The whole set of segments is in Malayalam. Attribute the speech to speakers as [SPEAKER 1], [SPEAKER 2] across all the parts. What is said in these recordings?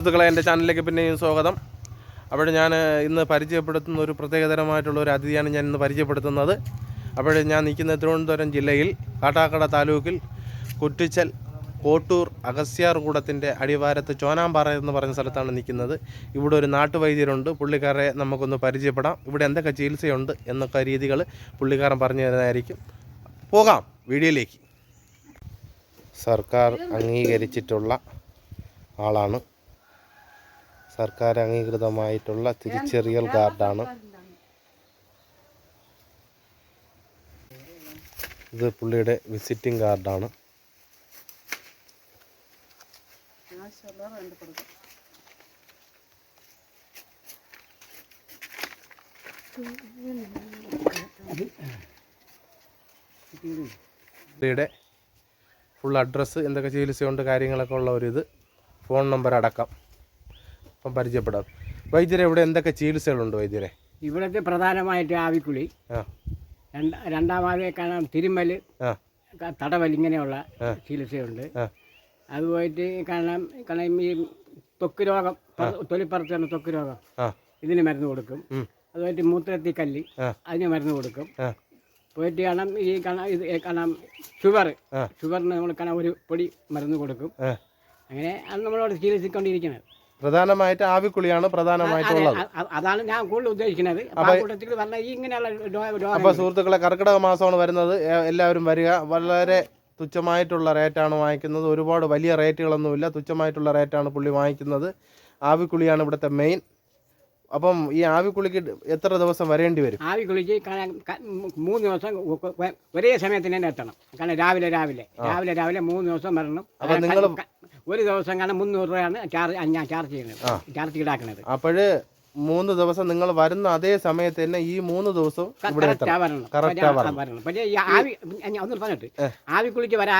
[SPEAKER 1] സുഹൃത്തുക്കളെ, എൻ്റെ ചാനലിലേക്ക് പിന്നെയും സ്വാഗതം. അപ്പോൾ ഞാൻ ഇന്ന് പരിചയപ്പെടുത്തുന്ന ഒരു പ്രത്യേകതരമായിട്ടുള്ള ഒരു അതിഥിയാണ് ഞാൻ ഇന്ന് പരിചയപ്പെടുത്തുന്നത്. അപ്പോൾ ഞാൻ നിൽക്കുന്ന തിരുവനന്തപുരം ജില്ലയിൽ കാട്ടാക്കട താലൂക്കിൽ കുറ്റിച്ചൽ കോട്ടൂർ അഗസ്യാർകൂടത്തിൻ്റെ അടിവാരത്ത് ചോനാമ്പാറ എന്ന് പറയുന്ന സ്ഥലത്താണ് നിൽക്കുന്നത്. ഇവിടെ ഒരു നാട്ടുവൈദ്യരുണ്ട്. പുള്ളിക്കാരെ നമുക്കൊന്ന് പരിചയപ്പെടാം. ഇവിടെ എന്തൊക്കെ ചികിത്സയുണ്ട് എന്നൊക്കെ രീതികൾ പുള്ളിക്കാരൻ പറഞ്ഞു തരുന്നതായിരിക്കും. പോകാം വീഡിയോയിലേക്ക്. സർക്കാർ അംഗീകരിച്ചിട്ടുള്ള ആളാണ്. സർക്കാർ അംഗീകൃതമായിട്ടുള്ള തിരിച്ചറിയൽ കാർഡാണ് ഇത്. പുള്ളിയുടെ വിസിറ്റിംഗ് കാർഡാണ്. പുള്ളിയുടെ ഫുൾ അഡ്രസ്സ്, എന്തൊക്കെ ചികിത്സയുണ്ട്, കാര്യങ്ങളൊക്കെ ഉള്ള ഒരു ഫോൺ നമ്പർ അടക്കം അപ്പം പരിചയപ്പെടാം. വൈദ്യരെ, ഇവിടെ എന്തൊക്കെ ചികിത്സകളുണ്ട് വൈദ്യരെ?
[SPEAKER 2] ഇവിടുത്തെ പ്രധാനമായിട്ട് ആവിക്കുളി, രണ്ടാമത് കാണാം തിരുമ്മൽ, തടവൽ, ഇങ്ങനെയുള്ള ചികിത്സയുണ്ട്. അതുപോയിട്ട് കാണാം ഈ ത്വക്ക് രോഗം, തൊലിപ്പുറത്ത് ത്വക്ക് രോഗം, ഇതിന് മരുന്ന് കൊടുക്കും. അതുമായിട്ട് മൂത്രത്തിക്കല്ല്, അതിന് മരുന്ന് കൊടുക്കും. പോയിട്ട് കാണാം ഈ ഇത് കാണാം ഷുഗറിന് നമ്മൾ കാണാം ഒരു പൊടി മരുന്ന് കൊടുക്കും. അങ്ങനെ അത് നമ്മളോട് ചികിത്സിക്കൊണ്ടിരിക്കുന്നത്.
[SPEAKER 1] പ്രധാനമായിട്ട് ആവിക്കുളിയാണ് പ്രധാനമായിട്ടുള്ളത്.
[SPEAKER 2] അതാണ് ഞാൻ കൂടുതൽ ഉദ്ദേശിക്കുന്നത്.
[SPEAKER 1] അപ്പോൾ സുഹൃത്തുക്കളെ, കർക്കിടക മാസമാണ് വരുന്നത്. എല്ലാവരും വരിക. വളരെ തുച്ഛമായിട്ടുള്ള റേറ്റാണ് വാങ്ങിക്കുന്നത്. ഒരുപാട് വലിയ റേറ്റുകളൊന്നുമില്ല, തുച്ഛമായിട്ടുള്ള റേറ്റാണ് പുള്ളി വാങ്ങിക്കുന്നത്. ആവിക്കുളിയാണ് ഇവിടുത്തെ മെയിൻ. അപ്പം ഈ ആവിക്കുളിക്ക് എത്ര ദിവസം വരേണ്ടി വരും?
[SPEAKER 2] ആവിക്കുളിക്ക് 3 ദിവസം ഒരേ സമയത്തിന് തന്നെ എത്തണം. കാരണം രാവിലെ 3 ദിവസം വരണം.
[SPEAKER 1] അപ്പം നിങ്ങൾ
[SPEAKER 2] ഒരു ദിവസം കാരണം 300 രൂപയാണ് ഞാൻ ചാർജ് ചെയ്യുന്നത്, ചാർജ് ഈടാക്കുന്നത്.
[SPEAKER 1] അപ്പോൾ 3 ദിവസം നിങ്ങൾ വരുന്ന അതേ സമയത്ത് തന്നെ ഈ 3 ദിവസവും
[SPEAKER 2] വരണം. പക്ഷേ ഈ ഒന്ന് പറഞ്ഞിട്ട് ആവിക്കുളിക്ക് വരാൻ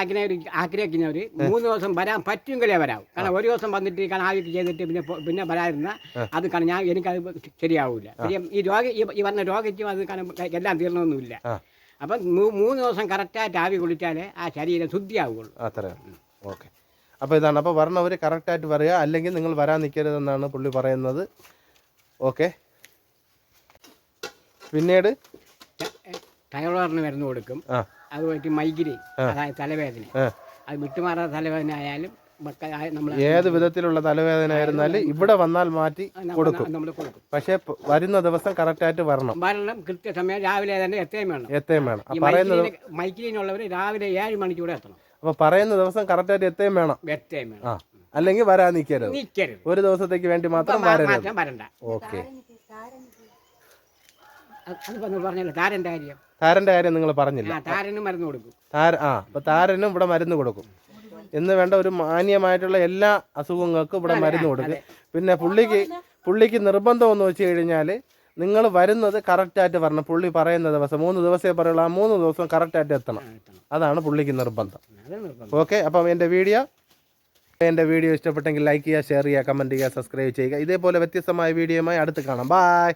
[SPEAKER 2] ആഗ്രഹിക്കുന്നവർ 3 ദിവസം വരാൻ പറ്റുമെങ്കിലേ വരാവും. കാരണം ഒരു ദിവസം വന്നിട്ട് കാരണം ആവിക്ക് ചെയ്തിട്ട് പിന്നെ വരാതിരുന്ന അത് കാരണം എനിക്കത് ശരിയാവില്ല. ഈ പറഞ്ഞ രോഗിക്കും അത് കാരണം എല്ലാം തീർന്നൊന്നുമില്ല. അപ്പം 3 ദിവസം കറക്റ്റായിട്ട് ആവി കുളിച്ചാലേ ആ ശരീരം ശുദ്ധിയാവുകയുള്ളൂ.
[SPEAKER 1] അത്ര ഓക്കെ. അപ്പോൾ ഇതാണ്. അപ്പോൾ വരണവർ കറക്റ്റായിട്ട് വരിക, അല്ലെങ്കിൽ നിങ്ങൾ വരാൻ നിൽക്കരുതെന്നാണ് പുള്ളി പറയുന്നത്. ഓക്കെ. പിന്നീട്
[SPEAKER 2] തൈറോയിഡിന് മരുന്ന് കൊടുക്കും. അതുമായിട്ട് മൈഗ്രെയിൻ, അതായത് തലവേദന, അത് വിട്ടുമാറാത്ത തലവേദന ആയാലും
[SPEAKER 1] ഏത് വിധത്തിലുള്ള തലവേദന ആയിരുന്നാലും ഇവിടെ വന്നാൽ മാറ്റി കൊടുക്കും. പക്ഷേ വരുന്ന ദിവസം കറക്റ്റായിട്ട് വരണം.
[SPEAKER 2] കൃത്യസമയം രാവിലെ തന്നെ എത്തുകയും
[SPEAKER 1] വേണം. പറയുന്നത്
[SPEAKER 2] മൈഗ്രെയിൻ ഉള്ളവർ രാവിലെ 7 മണിക്കൂടെ എത്തണം.
[SPEAKER 1] അപ്പോൾ പറയുന്ന ദിവസം കറക്റ്റായിട്ട് എത്തുകയും വേണം. അല്ലെങ്കിൽ വരാൻ നിൽക്കരുത്. ഒരു ദിവസത്തേക്ക് വേണ്ടി മാത്രം
[SPEAKER 2] വരണ്ട.
[SPEAKER 1] ഓക്കെ. താരന്റെ കാര്യം നിങ്ങൾ പറഞ്ഞില്ല.
[SPEAKER 2] താരനും മരുന്ന് കൊടുക്കും.
[SPEAKER 1] അപ്പോൾ താരനും ഇവിടെ മരുന്ന് കൊടുക്കും എന്ന് വേണ്ട. ഒരു മാന്യമായിട്ടുള്ള എല്ലാ അസുഖങ്ങൾക്കും ഇവിടെ മരുന്ന് കൊടുക്കും. പിന്നെ പുള്ളിക്ക് നിർബന്ധം എന്ന് വെച്ച് കഴിഞ്ഞാൽ നിങ്ങൾ വരുന്നത് കറക്റ്റായിട്ട് വരണം. പുള്ളി പറയുന്ന ദിവസം 3 ദിവസമേ പറയുള്ളൂ. ആ 3 ദിവസം കറക്റ്റായിട്ട് എത്തണം. അതാണ് പുള്ളിക്ക് നിർബന്ധം. ഓക്കെ. അപ്പം എൻ്റെ വീഡിയോ ഇഷ്ടപ്പെട്ടെങ്കിൽ ലൈക്ക് ചെയ്യുക, ഷെയർ ചെയ്യുക, കമൻറ്റ് ചെയ്യുക, സബ്സ്ക്രൈബ് ചെയ്യുക. ഇതേപോലെ വ്യത്യസ്തമായ വീഡിയോയുമായി അടുത്ത് കാണാം. ബൈ.